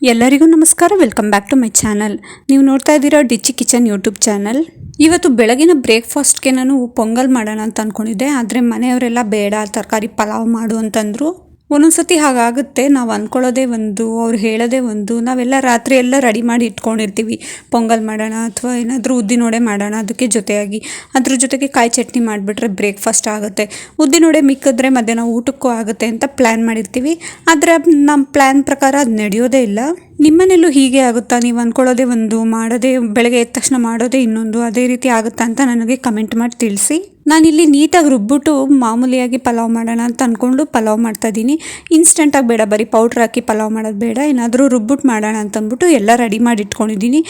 ಎಲ್ಲರಿಗೂ ನಮಸ್ಕಾರ. Welcome back to my channel. ನೀವು ನೋಡ್ತಾ ಇದ್ದೀರಾ ಡಿಚ್ಚಿ ಕಿಚನ್ ಯೂಟ್ಯೂಬ್ ಚಾನಲ್. ಇವತ್ತು ಬೆಳಗಿನ ಬ್ರೇಕ್ಫಾಸ್ಟ್ಗೆ ನಾನು ಪೊಂಗಲ್ ಮಾಡೋಣ ಅಂತ ಅಂದ್ಕೊಂಡಿದ್ದೆ. ಆದರೆ ಮನೆಯವರೆಲ್ಲ ಬೇಡ, ತರಕಾರಿ ಪಲಾವ್ ಮಾಡು ಅಂತಂದರು. ಒಂದೊಂದ್ಸತಿ ಹಾಗಾಗುತ್ತೆ. ನಾವು ಅಂದ್ಕೊಳ್ಳೋದೇ ಒಂದು, ಅವ್ರು ಹೇಳೋದೇ ಒಂದು. ನಾವೆಲ್ಲ ರಾತ್ರಿ ಎಲ್ಲ ರೆಡಿ ಮಾಡಿ ಇಟ್ಕೊಂಡಿರ್ತೀವಿ, ಪೊಂಗಲ್ ಮಾಡೋಣ ಅಥವಾ ಏನಾದರೂ ಉದ್ದಿನೋಡೆ ಮಾಡೋಣ ಅದಕ್ಕೆ ಜೊತೆಯಾಗಿ. ಅದ್ರ ಜೊತೆಗೆ ಕಾಯಿ ಚಟ್ನಿ ಮಾಡಿಬಿಟ್ರೆ ಬ್ರೇಕ್ಫಾಸ್ಟ್ ಆಗುತ್ತೆ. ಉದ್ದಿನೋಡೆ ಮಿಕ್ಕಿದ್ರೆ ಮಧ್ಯಾಹ್ನ ಊಟಕ್ಕೂ ಆಗುತ್ತೆ ಅಂತ ಪ್ಲ್ಯಾನ್ ಮಾಡಿರ್ತೀವಿ. ಆದರೆ ನಮ್ಮ ಪ್ಲ್ಯಾನ್ ಪ್ರಕಾರ ಅದು ನಡೆಯೋದೇ ಇಲ್ಲ. ನಿಮ್ಮನೇಲೂ ಹೀಗೆ ಆಗುತ್ತಾ? ನೀವು ಅಂದ್ಕೊಳ್ಳೋದೇ ಒಂದು, ಮಾಡೋದೇ ಬೆಳಗ್ಗೆ ಎದ್ದ ತಕ್ಷಣ ಮಾಡೋದೇ ಇನ್ನೊಂದು, ಅದೇ ರೀತಿ ಆಗುತ್ತಾ ಅಂತ ನನಗೆ ಕಮೆಂಟ್ ಮಾಡಿ ತಿಳಿಸಿ. ನಾನಿಲ್ಲಿ ನೀಟಾಗಿ ರುಬ್ಬಿಟ್ಟು ಮಾಮೂಲಿಯಾಗಿ ಪಲಾವ್ ಮಾಡೋಣ ಅಂತ ಅಂದ್ಕೊಂಡು ಪಲಾವ್ ಮಾಡ್ತಾಯಿದ್ದೀನಿ. ಇನ್ಸ್ಟೆಂಟಾಗಿ ಬೇಡ, ಬರೀ ಪೌಡ್ರ್ ಹಾಕಿ ಪಲಾವ್ ಮಾಡೋದು ಬೇಡ, ಏನಾದರೂ ರುಬ್ಬಿಟ್ಟು ಮಾಡೋಣ ಅಂತಂದ್ಬಿಟ್ಟು ಎಲ್ಲ ರೆಡಿ ಮಾಡಿ ಇಟ್ಕೊಂಡಿದ್ದೀನಿ.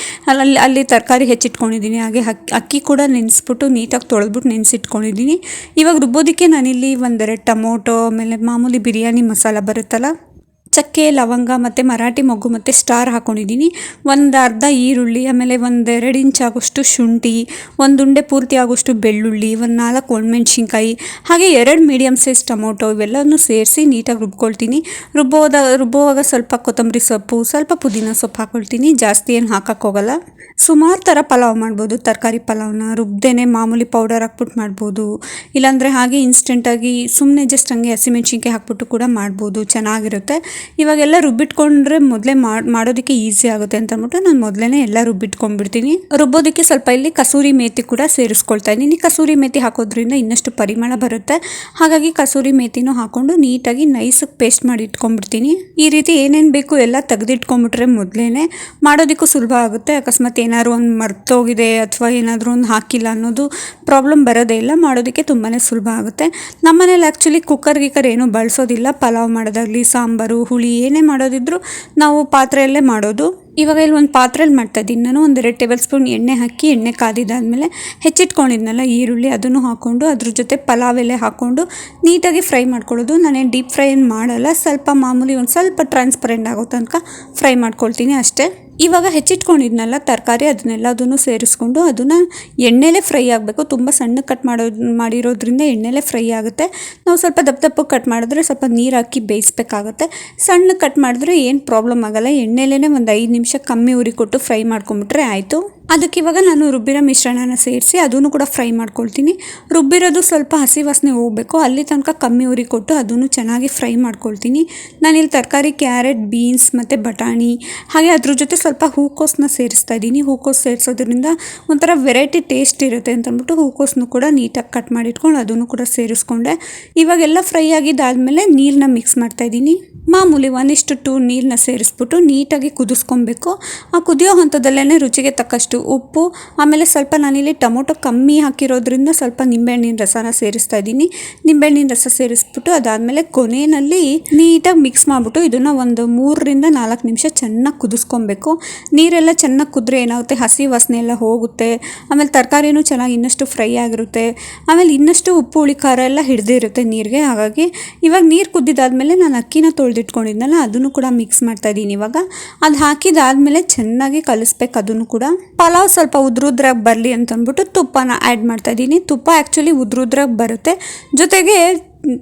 ಅಲ್ಲಿ ತರಕಾರಿ ಹೆಚ್ಚಿಟ್ಕೊಂಡಿದ್ದೀನಿ. ಹಾಗೆ ಅಕ್ಕಿ ಕೂಡ ನೆನೆಸ್ಬಿಟ್ಟು ನೀಟಾಗಿ ತೊಳೆದ್ಬಿಟ್ಟು ನೆನೆಸಿಟ್ಕೊಂಡಿದ್ದೀನಿ. ಇವಾಗ ರುಬ್ಬೋದಕ್ಕೆ ನಾನಿಲ್ಲಿ ಒಂದೆರಡು ಟೊಮೊಟೊ, ಆಮೇಲೆ ಮಾಮೂಲಿ ಬಿರಿಯಾನಿ ಮಸಾಲ ಬರುತ್ತಲ್ಲ, ಚಕ್ಕೆ, ಲವಂಗ ಮತ್ತು ಮರಾಠಿ ಮೊಗ್ಗು ಮತ್ತು ಸ್ಟಾರ್ ಹಾಕ್ಕೊಂಡಿದ್ದೀನಿ. ಒಂದು ಅರ್ಧ ಈರುಳ್ಳಿ, ಆಮೇಲೆ 1-2 ಇಂಚ್ ಆಗೋಷ್ಟು ಶುಂಠಿ, ಒಂದು ಉಂಡೆ ಪೂರ್ತಿ ಆಗೋಷ್ಟು ಬೆಳ್ಳುಳ್ಳಿ, 4 ಒಣಮೆಣ್ಸಿನ್ಕಾಯಿ, ಹಾಗೆ 2 ಮೀಡಿಯಮ್ ಸೈಜ್ ಟೊಮೊಟೊ, ಇವೆಲ್ಲನೂ ಸೇರಿಸಿ ನೀಟಾಗಿ ರುಬ್ಕೊಳ್ತೀನಿ. ರುಬ್ಬುವಾಗ ಸ್ವಲ್ಪ ಕೊತ್ತಂಬರಿ ಸೊಪ್ಪು, ಸ್ವಲ್ಪ ಪುದೀನ ಸೊಪ್ಪು ಹಾಕ್ಕೊಳ್ತೀನಿ. ಜಾಸ್ತಿ ಏನು ಹಾಕೋಕ್ಕೋಗಲ್ಲ. ಸುಮಾರು ಥರ ಪಲಾವ್ ಮಾಡ್ಬೋದು. ತರಕಾರಿ ಪಲಾವ್ನ ರುಬ್ದೇನೆ ಮಾಮೂಲಿ ಪೌಡರ್ ಹಾಕ್ಬಿಟ್ಟು ಮಾಡ್ಬೋದು, ಇಲ್ಲಾಂದರೆ ಹಾಗೆ ಇನ್ಸ್ಟೆಂಟಾಗಿ ಸುಮ್ಮನೆ ಜಸ್ಟ್ ಹಂಗೆ ಹಸಿಮೆಣ್ಸಿನ್ಕಾಯಿ ಹಾಕ್ಬಿಟ್ಟು ಕೂಡ ಮಾಡ್ಬೋದು, ಚೆನ್ನಾಗಿರುತ್ತೆ. ಇವಾಗೆಲ್ಲ ರುಬ್ಬಿಟ್ಕೊಂಡ್ರೆ ಮೊದಲೇ ಮಾಡೋದಕ್ಕೆ ಈಸಿ ಆಗುತ್ತೆ ಅಂತ ಅಂದ್ಬಿಟ್ಟು ನಾನು ಮೊದಲೇ ಎಲ್ಲ ರುಬ್ಬಿಟ್ಕೊಂಡ್ಬಿಡ್ತೀನಿ. ರುಬ್ಬೋದಕ್ಕೆ ಸ್ವಲ್ಪ ಇಲ್ಲಿ ಕಸೂರಿ ಮೇಥಿ ಕೂಡ ಸೇರಿಸ್ಕೊಳ್ತಾ ಇದ್ದೀನಿ. ಕಸೂರಿ ಮೇಥಿ ಹಾಕೋದ್ರಿಂದ ಇನ್ನಷ್ಟು ಪರಿಮಳ ಬರುತ್ತೆ. ಹಾಗಾಗಿ ಕಸೂರಿ ಮೇಥಿನೂ ಹಾಕ್ಕೊಂಡು ನೀಟಾಗಿ ನೈಸಾಗಿ ಪೇಸ್ಟ್ ಮಾಡಿ ಇಟ್ಕೊಂಡ್ಬಿಡ್ತೀನಿ. ಈ ರೀತಿ ಏನೇನು ಬೇಕು ಎಲ್ಲ ತೆಗೆದಿಟ್ಕೊಂಡ್ಬಿಟ್ರೆ ಮೊದಲೇ ಮಾಡೋದಕ್ಕೂ ಸುಲಭ ಆಗುತ್ತೆ. ಅಕಸ್ಮಾತ್ ಏನಾದ್ರು ಒಂದು ಮರ್ತೋಗಿದೆ ಅಥವಾ ಏನಾದರೂ ಒಂದು ಹಾಕಿಲ್ಲ ಅನ್ನೋದು ಪ್ರಾಬ್ಲಮ್ ಬರೋದೇ ಇಲ್ಲ. ಮಾಡೋದಕ್ಕೆ ತುಂಬಾ ಸುಲಭ ಆಗುತ್ತೆ. ನಮ್ಮನೇಲಿ ಆ್ಯಕ್ಚುಲಿ ಕುಕ್ಕರ್ ಏನೂ ಬಳಸೋದಿಲ್ಲ. ಪಲಾವ್ ಮಾಡೋದಾಗಲಿ, ಸಾಂಬಾರು, ಹುಳಿ ಏನೇ ಮಾಡೋದಿದ್ರು ನಾವು ಪಾತ್ರೆಯಲ್ಲೇ ಮಾಡೋದು. ಇವಾಗ ಇಲ್ಲಿ ಒಂದು ಪಾತ್ರೆಯಲ್ಲಿ ಮಾಡ್ತಾಯಿದ್ದೀನಿ ನಾನು. 1-2 ಟೇಬಲ್ ಸ್ಪೂನ್ ಎಣ್ಣೆ ಹಾಕಿ, ಎಣ್ಣೆ ಕಾದಿದ್ದಾದಮೇಲೆ ಹೆಚ್ಚಿಟ್ಕೊಂಡಿದ್ನಲ್ಲ ಈರುಳ್ಳಿ ಅದನ್ನು ಹಾಕ್ಕೊಂಡು ಅದ್ರ ಜೊತೆ ಪಲಾವ್ ಎಲೆ ಹಾಕ್ಕೊಂಡು ನೀಟಾಗಿ ಫ್ರೈ ಮಾಡ್ಕೊಳ್ಳೋದು. ನಾನೇನು ಡೀಪ್ ಫ್ರೈ ಏನು ಮಾಡಲ್ಲ, ಸ್ವಲ್ಪ ಮಾಮೂಲಿ ಒಂದು ಸ್ವಲ್ಪ ಟ್ರಾನ್ಸ್ಪರೆಂಟ್ ಆಗೋ ತನಕ ಫ್ರೈ ಮಾಡ್ಕೊಳ್ತೀನಿ ಅಷ್ಟೇ. ಇವಾಗ ಹೆಚ್ಚಿಟ್ಕೊಂಡಿದ್ನಲ್ಲ ತರಕಾರಿ, ಅದನ್ನೆಲ್ಲದನ್ನು ಸೇರಿಸ್ಕೊಂಡು ಅದನ್ನು ಎಣ್ಣೆಲೇ ಫ್ರೈ ಆಗಬೇಕು. ತುಂಬ ಸಣ್ಣ ಕಟ್ ಮಾಡಿರೋದ್ರಿಂದ ಎಣ್ಣೆಲೇ ಫ್ರೈ ಆಗುತ್ತೆ. ನಾವು ಸ್ವಲ್ಪ ದಪ್ಪ ಕಟ್ ಮಾಡಿದ್ರೆ ಸ್ವಲ್ಪ ನೀರು ಹಾಕಿ ಬೇಯಿಸ್ಬೇಕಾಗುತ್ತೆ. ಸಣ್ಣ ಕಟ್ ಮಾಡಿದ್ರೆ ಏನು ಪ್ರಾಬ್ಲಮ್ ಆಗೋಲ್ಲ. ಎಣ್ಣೆಲೇ ಒಂದು 5 ನಿಮಿಷ ಕಮ್ಮಿ ಉರಿ ಕೊಟ್ಟು ಫ್ರೈ ಮಾಡ್ಕೊಂಬಿಟ್ರೆ ಆಯಿತು. ಅದಕ್ಕೆ ಇವಾಗ ನಾನು ರುಬ್ಬಿರೋ ಮಿಶ್ರಣನ ಸೇರಿಸಿ ಅದನ್ನು ಕೂಡ ಫ್ರೈ ಮಾಡ್ಕೊಳ್ತೀನಿ. ರುಬ್ಬಿರೋದು ಸ್ವಲ್ಪ ಹಸಿ ವಾಸನೆ ಹೋಗಬೇಕು, ಅಲ್ಲಿ ತನಕ ಕಮ್ಮಿ ಉರಿ ಕೊಟ್ಟು ಅದನ್ನು ಚೆನ್ನಾಗಿ ಫ್ರೈ ಮಾಡ್ಕೊಳ್ತೀನಿ. ನಾನಿಲ್ಲಿ ತರಕಾರಿ ಕ್ಯಾರೆಟ್, ಬೀನ್ಸ್ ಮತ್ತು ಬಟಾಣಿ, ಹಾಗೆ ಅದ್ರ ಜೊತೆ ಸ್ವಲ್ಪ ಹೂಕೋಸನ್ನ ಸೇರಿಸ್ತಾ ಇದ್ದೀನಿ. ಹೂಕೋಸು ಸೇರಿಸೋದ್ರಿಂದ ಒಂಥರ ವೆರೈಟಿ ಟೇಸ್ಟ್ ಇರುತ್ತೆ ಅಂತ ಅಂದ್ಬಿಟ್ಟು ಹೂಕೋಸನ್ನು ಕೂಡ ನೀಟಾಗಿ ಕಟ್ ಮಾಡಿಟ್ಕೊಂಡು ಅದನ್ನು ಕೂಡ ಸೇರಿಸ್ಕೊಂಡೆ. ಇವಾಗೆಲ್ಲ ಫ್ರೈ ಆಗಿದ್ದಾದಮೇಲೆ ನೀರನ್ನ ಮಿಕ್ಸ್ ಮಾಡ್ತಾಯಿದ್ದೀನಿ. ಮಾಮೂಲಿ 1:2 ನೀರನ್ನ ಸೇರಿಸ್ಬಿಟ್ಟು ನೀಟಾಗಿ ಕುದಿಸ್ಕೊಬೇಕು. ಆ ಕುದಿಯೋ ಹಂತದಲ್ಲೇ ರುಚಿಗೆ ತಕ್ಕಷ್ಟು ಉಪ್ಪು, ಆಮೇಲೆ ಸ್ವಲ್ಪ ನಾನಿಲ್ಲಿ ಟೊಮೊಟೊ ಕಮ್ಮಿ ಹಾಕಿರೋದ್ರಿಂದ ಸ್ವಲ್ಪ ನಿಂಬೆಹಣ್ಣಿನ ರಸನ ಸೇರಿಸ್ತಾ ಇದ್ದೀನಿ. ನಿಂಬೆಹಣ್ಣಿನ ರಸ ಸೇರಿಸ್ಬಿಟ್ಟು ಅದಾದಮೇಲೆ ಕೊನೆಯಲ್ಲಿ ನೀಟಾಗಿ ಮಿಕ್ಸ್ ಮಾಡಿಬಿಟ್ಟು ಇದನ್ನು ಒಂದು 3-4 ನಿಮಿಷ ಚೆನ್ನಾಗಿ ಕುದಿಸ್ಕೊಬೇಕು. ನೀರೆಲ್ಲ ಚೆನ್ನಾಗಿ ಕುದ್ರೆ ಏನಾಗುತ್ತೆ, ಹಸಿ ವಾಸನೆ ಎಲ್ಲ ಹೋಗುತ್ತೆ. ಆಮೇಲೆ ತರಕಾರಿನೂ ಚೆನ್ನಾಗಿ ಇನ್ನಷ್ಟು ಫ್ರೈ ಆಗಿರುತ್ತೆ. ಆಮೇಲೆ ಇನ್ನಷ್ಟು ಉಪ್ಪು, ಹುಳಿ, ಖಾರ ಎಲ್ಲ ಹಿಡಿದಿರುತ್ತೆ ನೀರಿಗೆ. ಹಾಗಾಗಿ ಇವಾಗ ನೀರು ಕುದ್ದಿದ್ದಾದಮೇಲೆ ನಾನು ಅಕ್ಕಿನ ತೊಳೆದಿಟ್ಕೊಂಡಿದ್ನಲ್ಲ ಅದನ್ನು ಕೂಡ ಮಿಕ್ಸ್ ಮಾಡ್ತಾ ಇದ್ದೀನಿ. ಇವಾಗ ಅದು ಹಾಕಿದಾದ್ಮೇಲೆ ಚೆನ್ನಾಗಿ ಕಲಿಸ್ಬೇಕು. ಅದನ್ನು ಕೂಡ ಪಲಾವ್ ಸ್ವಲ್ಪ ಉದ್ರುದ್ರಾಗಿ ಬರಲಿ ಅಂತ ಅಂದ್ಬಿಟ್ಟು ತುಪ್ಪನ ಆ್ಯಡ್ ಮಾಡ್ತಾ ಇದ್ದೀನಿ. ತುಪ್ಪ ಆ್ಯಕ್ಚುಲಿ ಉದ್ರುದ್ರಾಗಿ ಬರುತ್ತೆ, ಜೊತೆಗೆ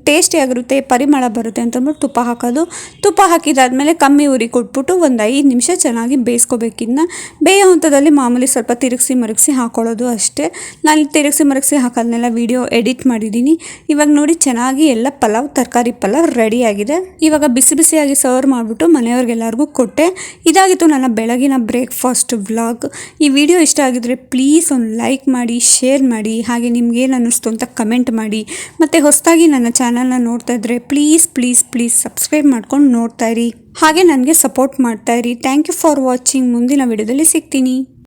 ಟೇಸ್ಟಿಯಾಗಿರುತ್ತೆ, ಪರಿಮಳ ಬರುತ್ತೆ ಅಂತಂದ್ಬಿಟ್ಟು ತುಪ್ಪ ಹಾಕೋದು. ತುಪ್ಪ ಹಾಕಿದಾದ್ಮೇಲೆ ಕಮ್ಮಿ ಉರಿ ಕೊಟ್ಬಿಟ್ಟು ಒಂದು 5 ನಿಮಿಷ ಚೆನ್ನಾಗಿ ಬೇಯಿಸ್ಕೋಬೇಕಿನ್ನ. ಬೇಯೋ ಹಂತದಲ್ಲಿ ಮಾಮೂಲಿ ಸ್ವಲ್ಪ ತಿರುಗಿಸಿ ಮರಗಿಸಿ ಹಾಕೊಳ್ಳೋದು ಅಷ್ಟೇ. ನಾನು ತಿರುಗಿಸಿ ಮರಗಿಸಿ ಹಾಕೋದನ್ನೆಲ್ಲ ವಿಡಿಯೋ ಎಡಿಟ್ ಮಾಡಿದ್ದೀನಿ. ಇವಾಗ ನೋಡಿ ಚೆನ್ನಾಗಿ ಎಲ್ಲ ತರಕಾರಿ ಪಲಾವ್ ರೆಡಿಯಾಗಿದೆ. ಇವಾಗ ಬಿಸಿ ಬಿಸಿಯಾಗಿ ಸರ್ವ್ ಮಾಡಿಬಿಟ್ಟು ಮನೆಯವ್ರಿಗೆಲ್ಲರಿಗೂ ಕೊಟ್ಟೆ. ಇದಾಗಿತ್ತು ನನ್ನ ಬೆಳಗಿನ ಬ್ರೇಕ್ಫಾಸ್ಟ್ ವ್ಲಾಗ್. ಈ ವಿಡಿಯೋ ಇಷ್ಟ ಆಗಿದ್ರೆ ಪ್ಲೀಸ್ ಒಂದು ಲೈಕ್ ಮಾಡಿ, ಶೇರ್ ಮಾಡಿ, ಹಾಗೆ ನಿಮ್ಗೇನು ಅನ್ನಿಸ್ತು ಅಂತ ಕಮೆಂಟ್ ಮಾಡಿ. ಮತ್ತು ಹೊಸದಾಗಿ ನನ್ನ ಚಾನಲ್ನ ನೋಡ್ತಾ ಇದ್ದರೆ ಪ್ಲೀಸ್ ಸಬ್ಸ್ಕ್ರೈಬ್ ಮಾಡ್ಕೊಂಡು ನೋಡ್ತಾ ಇರಿ. ಹಾಗೆ ನನಗೆ ಸಪೋರ್ಟ್ ಮಾಡ್ತಾ ಇರಿ. Thank you for watching. ಮುಂದಿನ ವಿಡಿಯೋದಲ್ಲಿ ಸಿಗ್ತೀನಿ.